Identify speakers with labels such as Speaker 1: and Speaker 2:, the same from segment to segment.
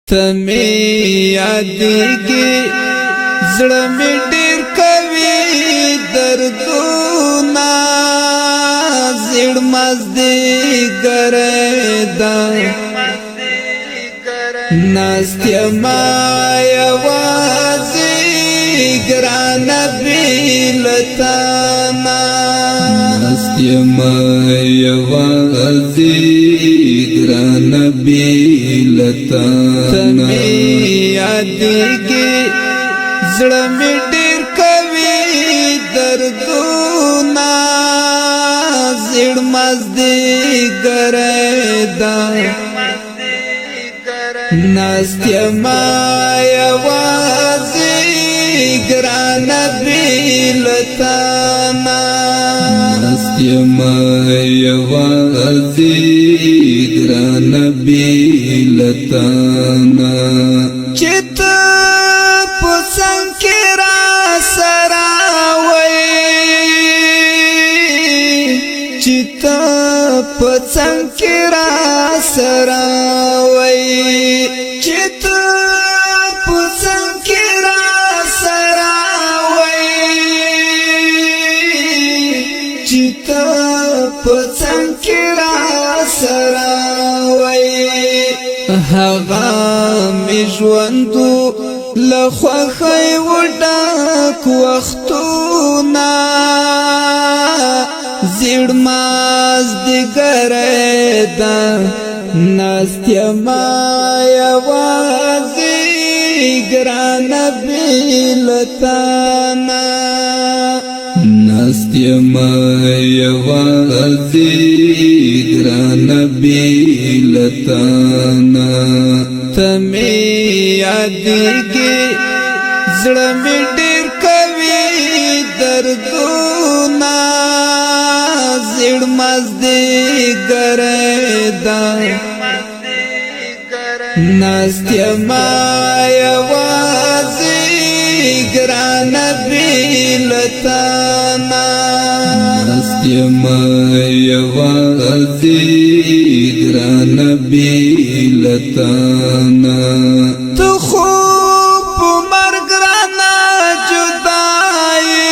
Speaker 1: تمی یادیږي زړه می ډیر کوي دردونه زړ مزدي ګردا ناستیا ما یوازې ګران بیلتانا ناستیا ما یوازې ګران بیلتانا تمی یادیږي زړه می ډیر کوي دردونه زړ مزدي ګردا ناستیا ما یوازې ګران بیلتانا ناستیا ما یوازې ګران بیلتانا چت پسنګ کې را سره وای چت پسنګ کې را سره وای چت پسنګ کې را سره وای چت پسنګ کې را سره وای هغه می ژوندو لخوخی وډاک وختونه زړ ماز دی ګردا ناستیا ما یوازې ګران بیلتانا ناستیا ما یوازې ګران بیلتانا تمی یادیږي زړه می ډیر کوي دردونه زړ مزدي ګردا ناستیا ما یوازې ګران بیلتانا ناستیا ما یوازې ګران بیلتانا تو خوب مرګ رانا جدائی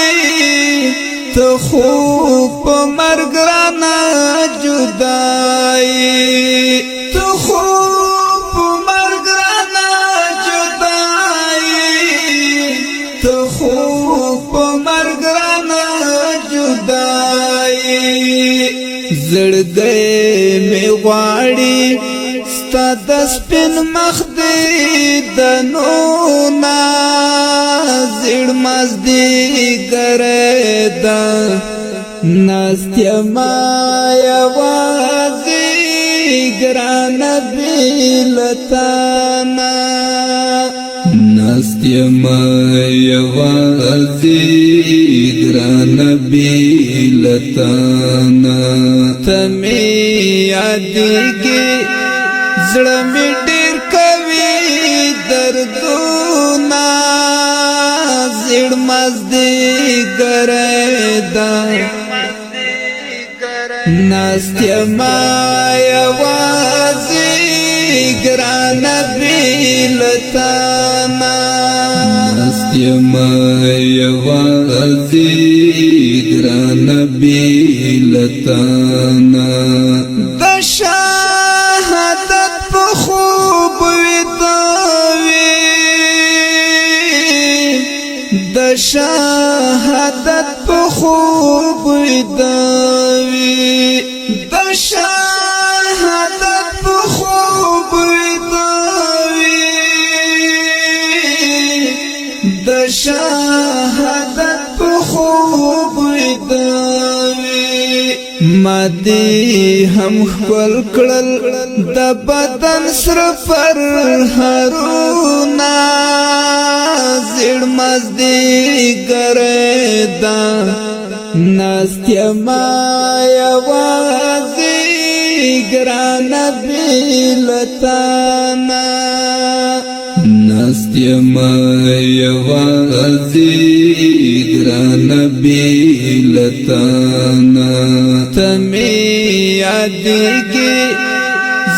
Speaker 1: تو خوب مرګ رانا جدائی تو خوب مرګ رانا جدائی تو خوب مرګ رانا جدائی زړګي می غواړي ستا د سپین مخ دې د نونا زړ مزدي ګردا ناستیا ما یوازې ګران بیلتانا ناستیا ما یوازې ګران بیلتانا تمی یادیږي زړه می ډیر کوي دردونه زړ مزدي ګردا ناستیا ما یوازې ګران بیلتانا ناستیا ما یوازې ګران بیلتانا د شهادت په خوب ویدوي د شهادت په خوب ویدوي د شهادت په خوب ویدوي د شهادت په خوب ویدوي مادي هم خپل کړل د بدن سر پر هرونا زړ مزدي ګردا ناستیا ما یوازې ګران بیلتانا ناستیا ما یوازې ګران بیلتانا تمی یادیږي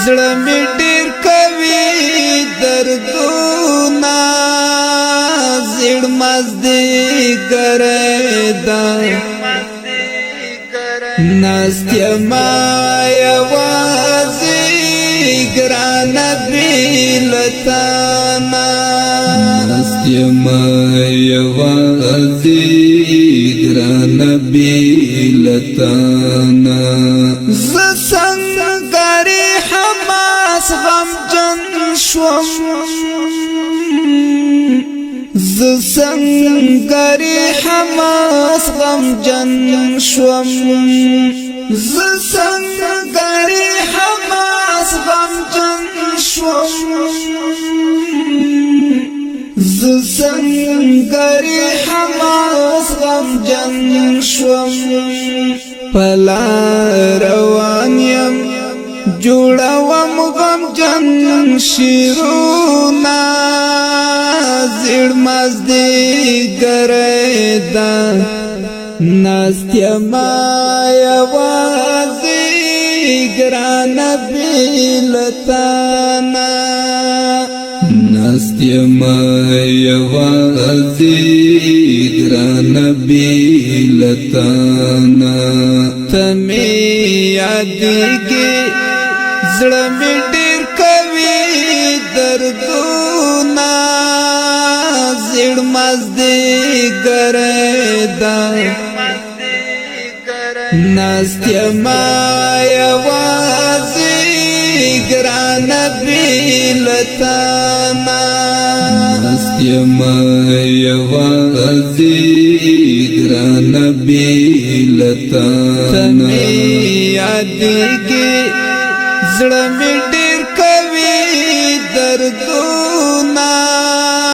Speaker 1: زړه می ډیر کوي در مازدیګر دا ناستیا ما یوازې ګران بیلتانا ناستیا ما یوازې ګران بیلتانا ز څنګه حماس غم جن شوم ز څنګه حماس غم جن شوم ز څنګه حماس غم جن شوم ز څنګه حماس غم جن شوم پلا روان یم جوړوم غم جن شیرونا زړ مازدیګر دا ناستیا ما یوازې ګران بیلتانا ناستیا ما یوازې ګران بیلتانا تمې یادېږي زړه مې ډېر کوي دردونه زړ مازدیګر دا ناستیا ما یوازې ګران بیلتانا ناستیا ما یوازې ګران بیلتانا تمې یادېږي زړه مې ډېر کوي دردونه